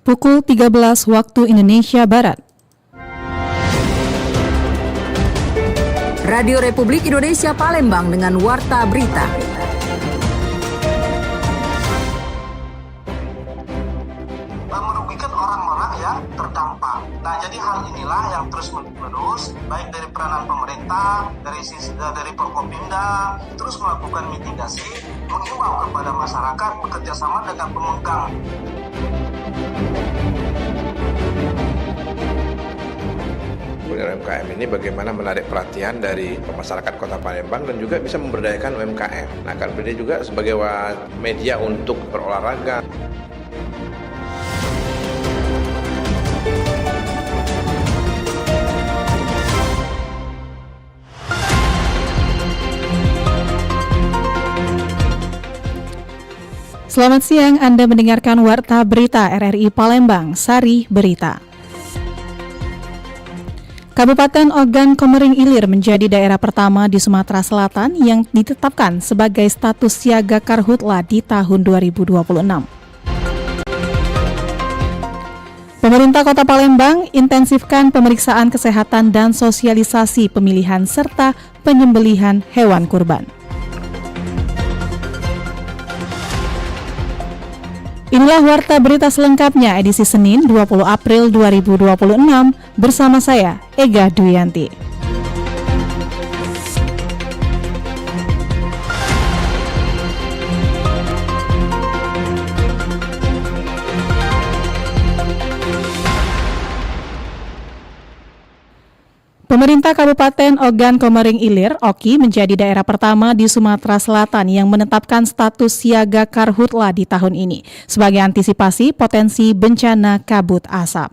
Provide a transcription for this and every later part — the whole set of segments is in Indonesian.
Pukul 13 waktu Indonesia Barat. Radio Republik Indonesia Palembang dengan Warta Berita. Merugikan orang-orang yang terdampak. Nah, jadi hal inilah yang terus-menerus, baik dari peranan pemerintah, dari Forkopimda, terus melakukan mitigasi, mengimbau kepada masyarakat bekerja sama dengan pemegang. UMKM ini bagaimana menarik perhatian dari masyarakat Kota Palembang dan juga bisa memberdayakan UMKM. Nah, Car Free Day juga sebagai media untuk berolahraga. Selamat siang, Anda mendengarkan Warta Berita RRI Palembang, Sari Berita. Kabupaten Ogan Komering Ilir menjadi daerah pertama di Sumatera Selatan yang ditetapkan sebagai status siaga karhutla di tahun 2026. Pemerintah Kota Palembang intensifkan pemeriksaan kesehatan dan sosialisasi pemilihan serta penyembelihan hewan kurban. Inilah Warta Berita selengkapnya edisi Senin 20 April 2026 bersama saya, Ega Duyanti. Pemerintah Kabupaten Ogan Komering Ilir, OKI, menjadi daerah pertama di Sumatera Selatan yang menetapkan status siaga karhutla di tahun ini sebagai antisipasi potensi bencana kabut asap.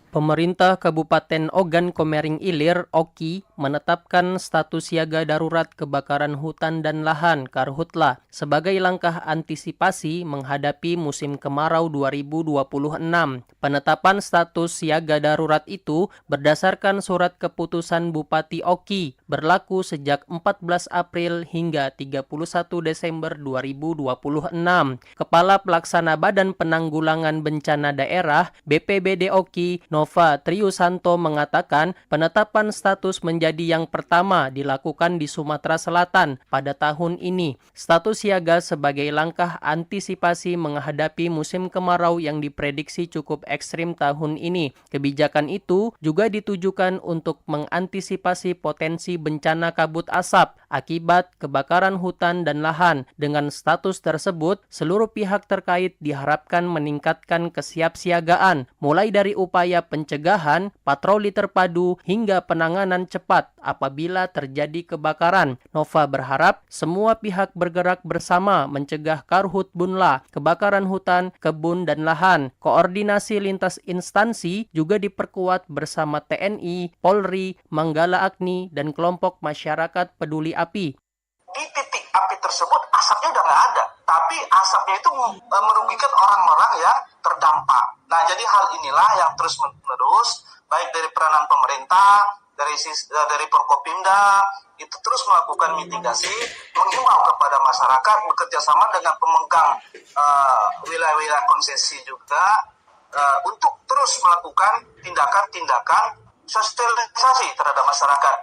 Pemerintah Kabupaten Ogan Komering Ilir, OKI, menetapkan status siaga darurat kebakaran hutan dan lahan karhutla sebagai langkah antisipasi menghadapi musim kemarau 2026. Penetapan status siaga darurat itu berdasarkan surat keputusan Bupati OKI berlaku sejak 14 April hingga 31 Desember 2026. Kepala Pelaksana Badan Penanggulangan Bencana Daerah BPBD OKI Nova Triusanto mengatakan penetapan status menjadi yang pertama dilakukan di Sumatera Selatan pada tahun ini. Status siaga sebagai langkah antisipasi menghadapi musim kemarau yang diprediksi cukup ekstrim tahun ini. Kebijakan itu juga ditujukan untuk mengantisipasi potensi bencana kabut asap akibat kebakaran hutan dan lahan. Dengan status tersebut, seluruh pihak terkait diharapkan meningkatkan kesiapsiagaan, mulai dari upaya pencegahan, patroli terpadu, hingga penanganan cepat apabila terjadi kebakaran. Nova berharap semua pihak bergerak bersama mencegah karhutbunla, kebakaran hutan, kebun, dan lahan. Koordinasi lintas instansi juga diperkuat bersama TNI, Polri, Manggala Agni, dan kelompok masyarakat peduli api. Di titik api tersebut asapnya udah nggak ada, tapi asapnya itu merugikan orang-orang yang terdampak. Nah, jadi hal inilah yang terus-menerus, baik dari peranan pemerintah, dari Forkopimda, itu terus melakukan mitigasi, mengimbau kepada masyarakat bekerja sama dengan pemegang wilayah-wilayah konsesi juga untuk terus melakukan tindakan-tindakan sosialisasi terhadap masyarakat.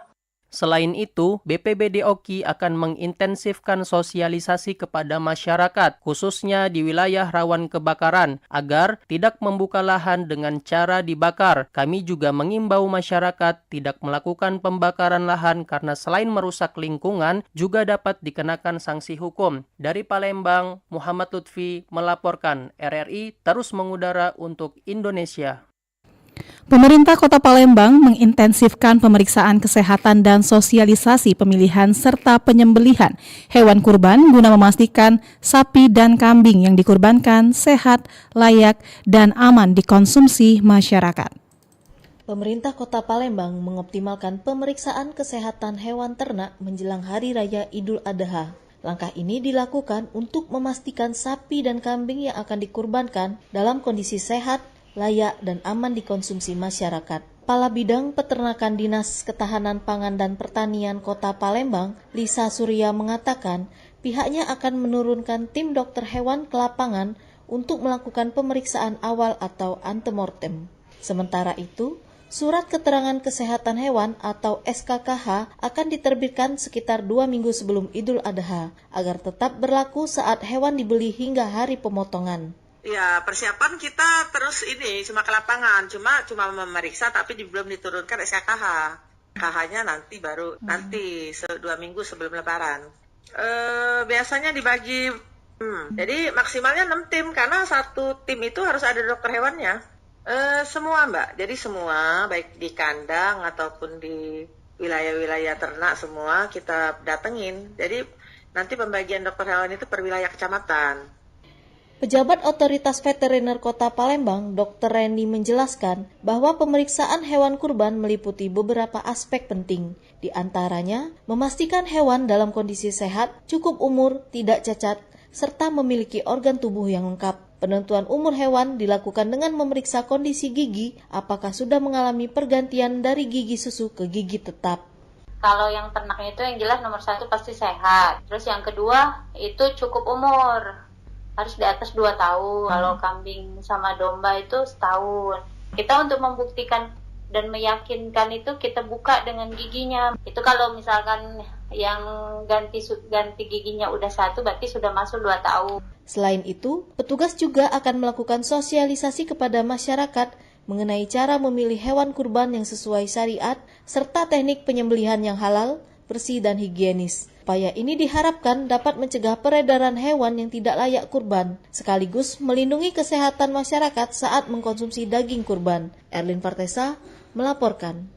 Selain itu, BPBD OKI akan mengintensifkan sosialisasi kepada masyarakat, khususnya di wilayah rawan kebakaran, agar tidak membuka lahan dengan cara dibakar. Kami juga mengimbau masyarakat tidak melakukan pembakaran lahan karena selain merusak lingkungan, juga dapat dikenakan sanksi hukum. Dari Palembang, Muhammad Lutfi melaporkan. RRI terus mengudara untuk Indonesia. Pemerintah Kota Palembang mengintensifkan pemeriksaan kesehatan dan sosialisasi pemilihan serta penyembelihan hewan kurban guna memastikan sapi dan kambing yang dikurbankan sehat, layak, dan aman dikonsumsi masyarakat. Pemerintah Kota Palembang mengoptimalkan pemeriksaan kesehatan hewan ternak menjelang Hari Raya Idul Adha. Langkah ini dilakukan untuk memastikan sapi dan kambing yang akan dikurbankan dalam kondisi sehat, layak, dan aman dikonsumsi masyarakat. Kepala Bidang Peternakan Dinas Ketahanan Pangan dan Pertanian Kota Palembang, Lisa Surya mengatakan, pihaknya akan menurunkan tim dokter hewan ke lapangan untuk melakukan pemeriksaan awal atau antemortem. Sementara itu, Surat Keterangan Kesehatan Hewan atau SKKH akan diterbitkan sekitar 2 minggu sebelum Idul Adha agar tetap berlaku saat hewan dibeli hingga hari pemotongan. Ya, persiapan kita terus cuma ke lapangan, cuma memeriksa tapi belum diturunkan SKKH. KH-nya nanti 2 minggu sebelum Lebaran. Biasanya dibagi, jadi maksimalnya 6 tim karena satu tim itu harus ada dokter hewannya. Semua Mbak, jadi semua baik di kandang ataupun di wilayah-wilayah ternak semua kita datengin. Jadi nanti pembagian dokter hewan itu per wilayah kecamatan. Pejabat Otoritas Veteriner Kota Palembang, Dr. Randy menjelaskan bahwa pemeriksaan hewan kurban meliputi beberapa aspek penting. Di antaranya, memastikan hewan dalam kondisi sehat, cukup umur, tidak cacat, serta memiliki organ tubuh yang lengkap. Penentuan umur hewan dilakukan dengan memeriksa kondisi gigi, apakah sudah mengalami pergantian dari gigi susu ke gigi tetap. Kalau yang ternaknya itu yang jelas nomor 1 pasti sehat. Terus yang kedua itu cukup umur, harus di atas 2 tahun. Kalau kambing sama domba itu setahun. Kita untuk membuktikan dan meyakinkan itu kita buka dengan giginya. Itu kalau misalkan yang ganti giginya udah 1 berarti sudah masuk 2 tahun. Selain itu, petugas juga akan melakukan sosialisasi kepada masyarakat mengenai cara memilih hewan kurban yang sesuai syariat serta teknik penyembelihan yang halal, bersih dan higienis. Upaya ini diharapkan dapat mencegah peredaran hewan yang tidak layak kurban, sekaligus melindungi kesehatan masyarakat saat mengkonsumsi daging kurban. Erlin Fartesa melaporkan.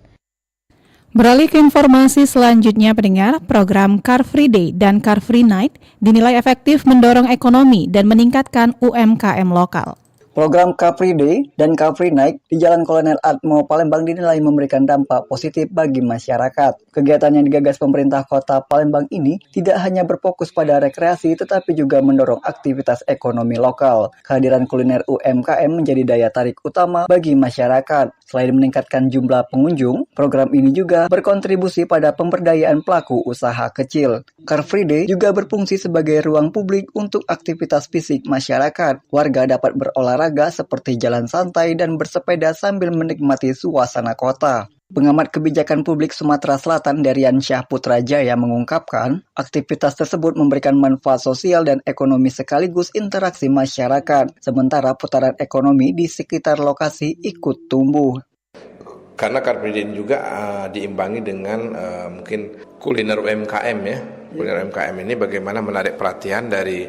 Beralih ke informasi selanjutnya, pendengar, program Car Free Day dan Car Free Night dinilai efektif mendorong ekonomi dan meningkatkan UMKM lokal. Program Car Free Day dan Car Free Night di Jalan Kolonel Atmo, Palembang dinilai memberikan dampak positif bagi masyarakat. Kegiatan yang digagas pemerintah Kota Palembang ini tidak hanya berfokus pada rekreasi tetapi juga mendorong aktivitas ekonomi lokal. Kehadiran kuliner UMKM menjadi daya tarik utama bagi masyarakat. Selain meningkatkan jumlah pengunjung, program ini juga berkontribusi pada pemberdayaan pelaku usaha kecil. Car Free Day juga berfungsi sebagai ruang publik untuk aktivitas fisik masyarakat. Warga dapat berolahraga seperti jalan santai dan bersepeda sambil menikmati suasana kota. Pengamat kebijakan publik Sumatera Selatan Darian Syah Putrajaya mengungkapkan, aktivitas tersebut memberikan manfaat sosial dan ekonomi sekaligus interaksi masyarakat, sementara putaran ekonomi di sekitar lokasi ikut tumbuh. Karena Car Free Day ini juga diimbangi dengan mungkin kuliner UMKM ya. Kuliner UMKM ini bagaimana menarik perhatian dari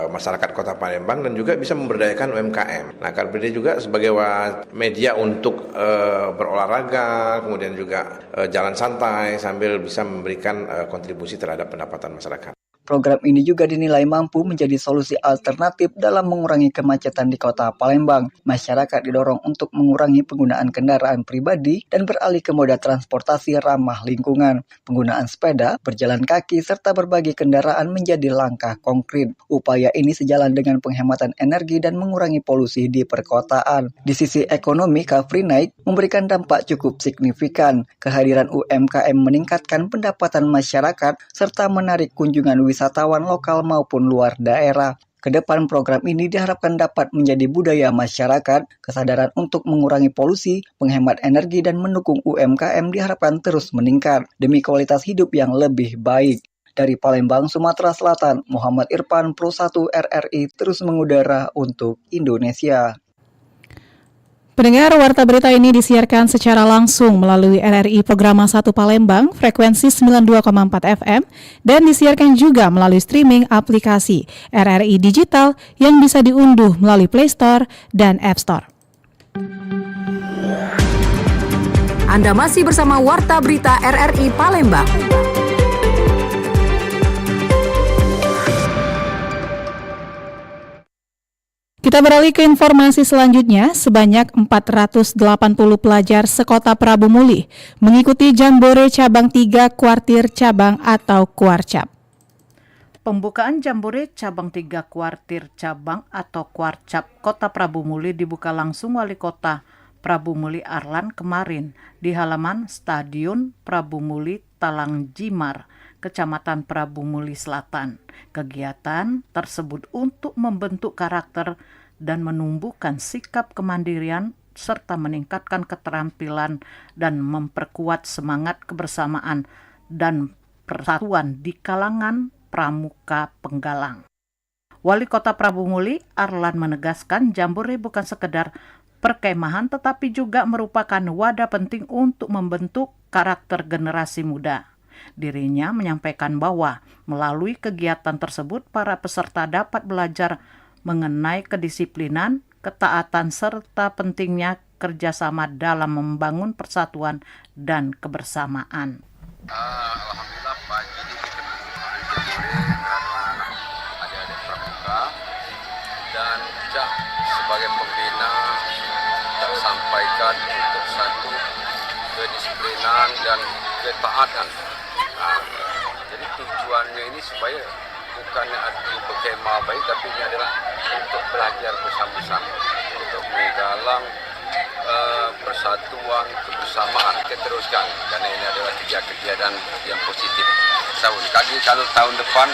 masyarakat Kota Palembang dan juga bisa memberdayakan UMKM. Nah, Car Free Day juga sebagai media untuk berolahraga, kemudian juga jalan santai sambil bisa memberikan kontribusi terhadap pendapatan masyarakat. Program ini juga dinilai mampu menjadi solusi alternatif dalam mengurangi kemacetan di Kota Palembang. Masyarakat didorong untuk mengurangi penggunaan kendaraan pribadi dan beralih ke moda transportasi ramah lingkungan. Penggunaan sepeda, berjalan kaki, serta berbagai kendaraan menjadi langkah konkret. Upaya ini sejalan dengan penghematan energi dan mengurangi polusi di perkotaan. Di sisi ekonomi, Car Free Night memberikan dampak cukup signifikan. Kehadiran UMKM meningkatkan pendapatan masyarakat serta menarik kunjungan wisatawan lokal maupun luar daerah. Kedepan program ini diharapkan dapat menjadi budaya masyarakat, kesadaran untuk mengurangi polusi, penghemat energi dan mendukung UMKM diharapkan terus meningkat demi kualitas hidup yang lebih baik. Dari Palembang, Sumatera Selatan, Muhammad Irfan, Pro 1 RRI terus mengudara untuk Indonesia. Pendengar, Warta Berita ini disiarkan secara langsung melalui RRI Programa 1 Palembang, frekuensi 92,4 FM, dan disiarkan juga melalui streaming aplikasi RRI Digital yang bisa diunduh melalui Play Store dan App Store. Anda masih bersama Warta Berita RRI Palembang. Kita beralih ke informasi selanjutnya. Sebanyak 480 pelajar sekota Prabu Muli mengikuti Jambore Cabang 3 Kuartir Cabang atau Kuarcap. Pembukaan Jambore Cabang 3 Kuartir Cabang atau Kuarcap Kota Prabu Muli dibuka langsung Wali Kota Prabu Muli Arlan kemarin di halaman Stadion Prabu Muli Talang Jimar. Kecamatan Prabu Muli Selatan. Kegiatan tersebut untuk membentuk karakter dan menumbuhkan sikap kemandirian serta meningkatkan keterampilan dan memperkuat semangat kebersamaan dan persatuan di kalangan pramuka penggalang. Wali Kota Prabu Muli, Arlan, menegaskan jambore bukan sekedar perkemahan tetapi juga merupakan wadah penting untuk membentuk karakter generasi muda. Dirinya menyampaikan bahwa melalui kegiatan tersebut para peserta dapat belajar mengenai kedisiplinan, ketaatan, serta pentingnya kerjasama dalam membangun persatuan dan kebersamaan. Alhamdulillah pagi ini kita adik-adik pramuka dan juga sebagai pembina tersampaikan untuk satu kedisiplinan dan ketaatan. Jadi tujuannya ini supaya bukannya ada berkemah baik, tapi ini adalah untuk belajar bersama-sama, untuk menggalang persatuan, kebersamaan, kita teruskan karena ini adalah kerja-kerja dan yang positif. Kalau tahun depan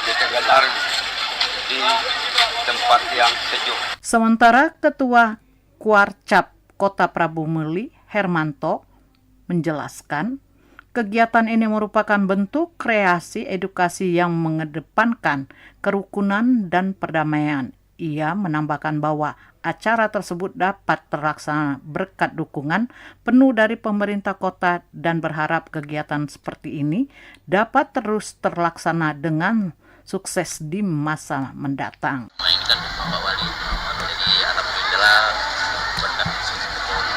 kita gelar di tempat yang sejuk. Sementara Ketua Kuarcap Kota Prabu Muli, Hermanto, menjelaskan kegiatan ini merupakan bentuk kreasi edukasi yang mengedepankan kerukunan dan perdamaian. Ia menambahkan bahwa acara tersebut dapat terlaksana berkat dukungan penuh dari pemerintah kota dan berharap kegiatan seperti ini dapat terus terlaksana dengan sukses di masa mendatang. Mainkan Bapak Wali, apalagi alhamdulillah berkat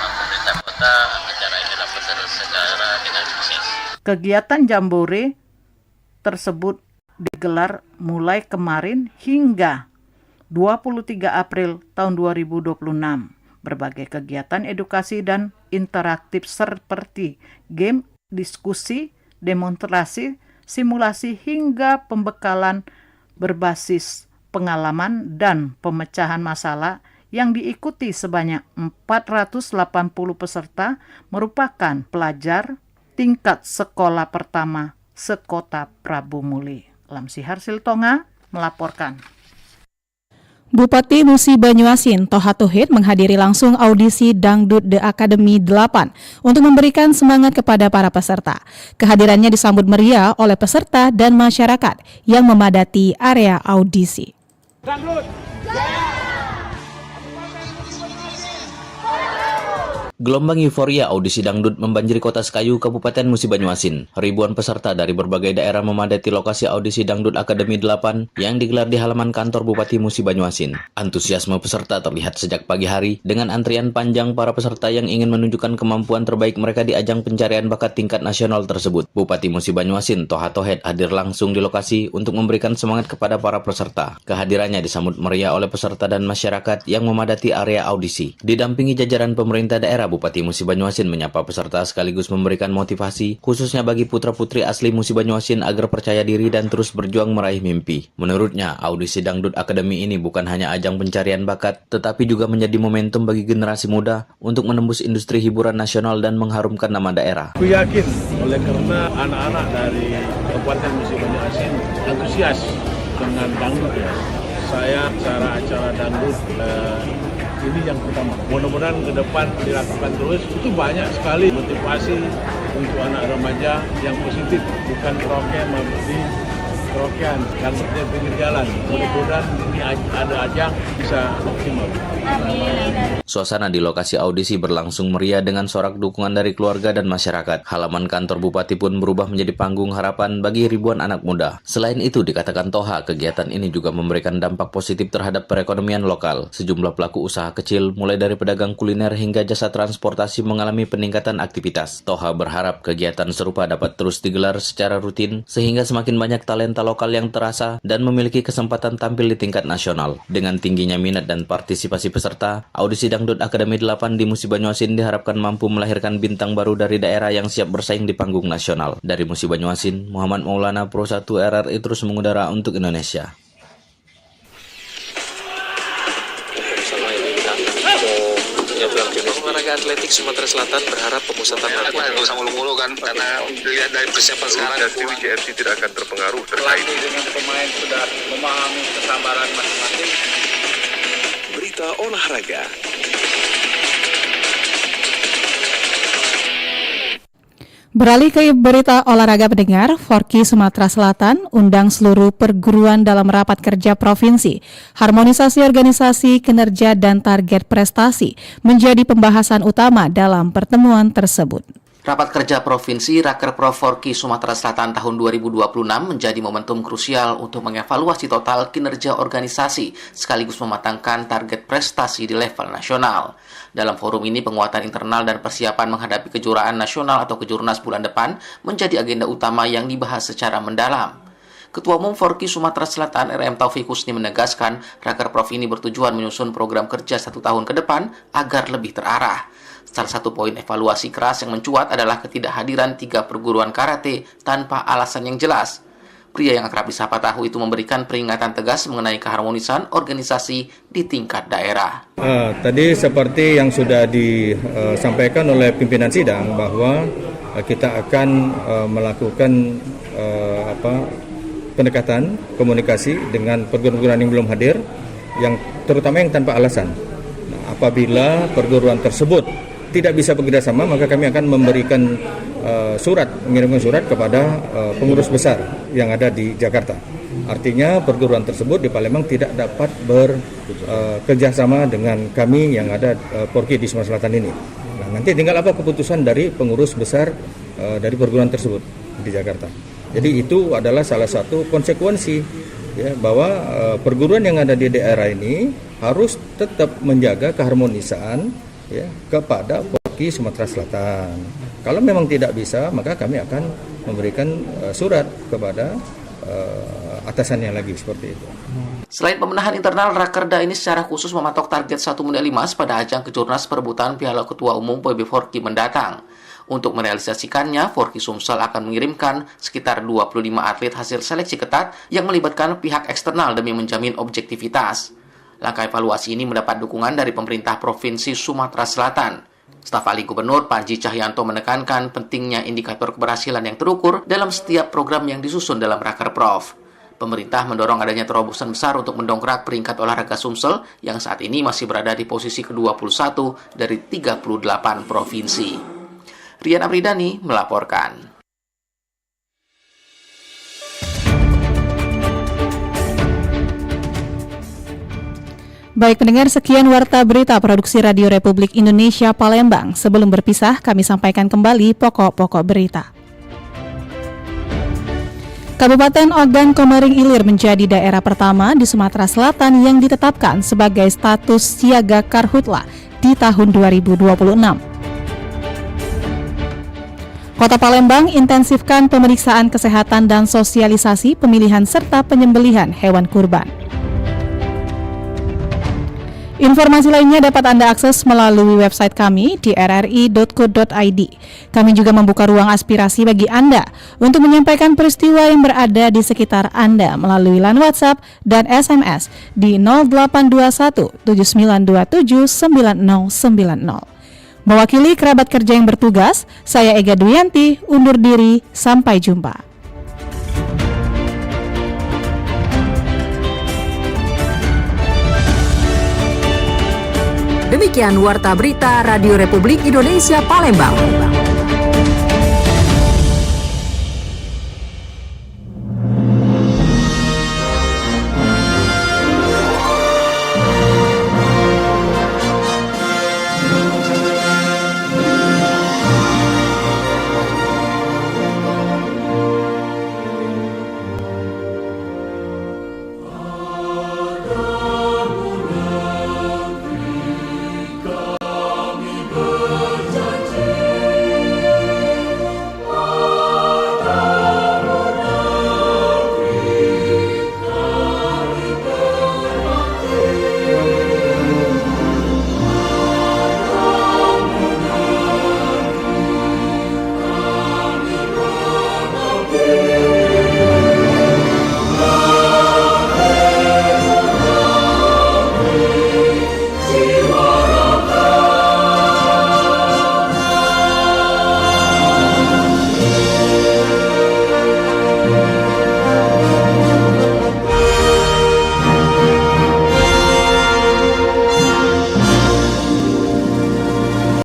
pemerintah kota acara ini dapat terselenggara dengan sukses. Kegiatan jambore tersebut digelar mulai kemarin hingga 23 April tahun 2026. Berbagai kegiatan edukasi dan interaktif seperti game, diskusi, demonstrasi, simulasi hingga pembekalan berbasis pengalaman dan pemecahan masalah yang diikuti sebanyak 480 peserta merupakan pelajar tingkat sekolah pertama sekota Prabu Muli. Lamsihar Siltonga melaporkan. Bupati Musi Banyuasin, Toha Tauhid, menghadiri langsung audisi Dangdut The Academy 8 untuk memberikan semangat kepada para peserta. Kehadirannya disambut meriah oleh peserta dan masyarakat yang memadati area audisi. Dangdut! Gelombang euforia audisi dangdut membanjiri Kota Sekayu, Kabupaten Musi Banyuasin. Ribuan peserta dari berbagai daerah memadati lokasi audisi Dangdut Akademi 8 yang digelar di halaman kantor Bupati Musi Banyuasin. Antusiasme peserta terlihat sejak pagi hari dengan antrian panjang para peserta yang ingin menunjukkan kemampuan terbaik mereka di ajang pencarian bakat tingkat nasional tersebut. Bupati Musi Banyuasin, Toha Tauhid, hadir langsung di lokasi untuk memberikan semangat kepada para peserta. Kehadirannya disambut meriah oleh peserta dan masyarakat yang memadati area audisi. Didampingi jajaran pemerintah daerah, Bupati Musi Banyuasin menyapa peserta sekaligus memberikan motivasi khususnya bagi putra-putri asli Musi Banyuasin agar percaya diri dan terus berjuang meraih mimpi. Menurutnya, audisi Dangdut Akademi ini bukan hanya ajang pencarian bakat, tetapi juga menjadi momentum bagi generasi muda untuk menembus industri hiburan nasional dan mengharumkan nama daerah. Aku yakin oleh karena anak-anak dari Kabupaten Musi Banyuasin antusias dengan dangdut ya. Saya acara dangdut ini yang pertama. Mudah-mudahan ke depan dilakukan terus. Itu banyak sekali motivasi untuk anak remaja yang positif, bukan kerokean, tapi kerokean dan seperti pinggir jalan. Mudah-mudahan ini ada ajang bisa optimal. Suasana di lokasi audisi berlangsung meriah dengan sorak dukungan dari keluarga dan masyarakat. Halaman kantor Bupati pun berubah menjadi panggung harapan bagi ribuan anak muda. Selain itu, dikatakan Toha, kegiatan ini juga memberikan dampak positif terhadap perekonomian lokal. Sejumlah pelaku usaha kecil, mulai dari pedagang kuliner hingga jasa transportasi mengalami peningkatan aktivitas. Toha berharap kegiatan serupa dapat terus digelar secara rutin, sehingga semakin banyak talenta lokal yang terasa dan memiliki kesempatan tampil di tingkat nasional. Dengan tingginya minat dan partisipasi peserta, audisi Dangdut Akademi 8 di Musi Banyuasin diharapkan mampu melahirkan bintang baru dari daerah yang siap bersaing di panggung nasional. Dari Musi Banyuasin, Muhammad Maulana, Pro 1 RRI terus mengudara untuk Indonesia. Sama ini kita Olahraga Atletik Sumatera Selatan berharap pemusatan latihan nggak usah mulu-mulu kan, karena dilihat dari persiapan sekarang JRC tidak akan terpengaruh Pelatih dengan pemain sudah memahami kesabaran masing-masing. Berita olahraga. Beralih ke berita olahraga pendengar, Forky Sumatera Selatan undang seluruh perguruan dalam rapat kerja provinsi. Harmonisasi organisasi, kinerja, dan target prestasi menjadi pembahasan utama dalam pertemuan tersebut. Rapat kerja Provinsi Rakerprov Forky Sumatera Selatan tahun 2026 menjadi momentum krusial untuk mengevaluasi total kinerja organisasi sekaligus mematangkan target prestasi di level nasional. Dalam forum ini, penguatan internal dan persiapan menghadapi kejuaraan nasional atau kejurnas bulan depan menjadi agenda utama yang dibahas secara mendalam. Ketua Umum Forky Sumatera Selatan RM Taufik Husni menegaskan Rakerprov ini bertujuan menyusun program kerja 1 tahun ke depan agar lebih terarah. Salah satu poin evaluasi keras yang mencuat adalah ketidakhadiran 3 perguruan karate tanpa alasan yang jelas. Pria yang akrab disapa Tahu itu memberikan peringatan tegas mengenai keharmonisan organisasi di tingkat daerah. Tadi seperti yang sudah disampaikan oleh pimpinan sidang bahwa kita akan melakukan pendekatan komunikasi dengan perguruan yang belum hadir, yang terutama yang tanpa alasan. Nah, apabila perguruan tersebut tidak bisa bekerja sama, maka kami akan memberikan mengirimkan surat kepada pengurus besar yang ada di Jakarta. Artinya perguruan tersebut di Palembang tidak dapat bekerja sama dengan kami yang ada Forky di Sumatera Selatan ini. Nah, nanti tinggal apa keputusan dari pengurus besar dari perguruan tersebut di Jakarta. Jadi itu adalah salah satu konsekuensi ya, bahwa perguruan yang ada di daerah ini harus tetap menjaga keharmonisan ya, kepada Forky Sumatera Selatan. Kalau memang tidak bisa, maka kami akan memberikan surat kepada atasannya lagi seperti itu. Selain pemenahan internal, Rakerda ini secara khusus mematok target 1 medali emas pada ajang kejurnas perebutan Piala Ketua Umum PB Forky mendatang. Untuk merealisasikannya, Forky Sumsel akan mengirimkan sekitar 25 atlet hasil seleksi ketat yang melibatkan pihak eksternal demi menjamin objektivitas. Langkah evaluasi ini mendapat dukungan dari pemerintah Provinsi Sumatera Selatan. Staf ahli Gubernur Panji Cahyanto menekankan pentingnya indikator keberhasilan yang terukur dalam setiap program yang disusun dalam Rakerprov. Pemerintah mendorong adanya terobosan besar untuk mendongkrak peringkat olahraga Sumsel yang saat ini masih berada di posisi ke-21 dari 38 provinsi. Rian Apridani melaporkan. Baik pendengar, sekian Warta Berita Produksi Radio Republik Indonesia Palembang. Sebelum berpisah, kami sampaikan kembali pokok-pokok berita. Kabupaten Ogan Komering Ilir menjadi daerah pertama di Sumatera Selatan yang ditetapkan sebagai status siaga karhutla di tahun 2026. Kota Palembang intensifkan pemeriksaan kesehatan dan sosialisasi pemilihan serta penyembelihan hewan kurban. Informasi lainnya dapat Anda akses melalui website kami di rri.co.id. Kami juga membuka ruang aspirasi bagi Anda untuk menyampaikan peristiwa yang berada di sekitar Anda melalui line WhatsApp dan SMS di 0821 7927 9090. Mewakili kerabat kerja yang bertugas, saya Ega Duyanti undur diri, sampai jumpa. Demikian Warta Berita Radio Republik Indonesia Palembang.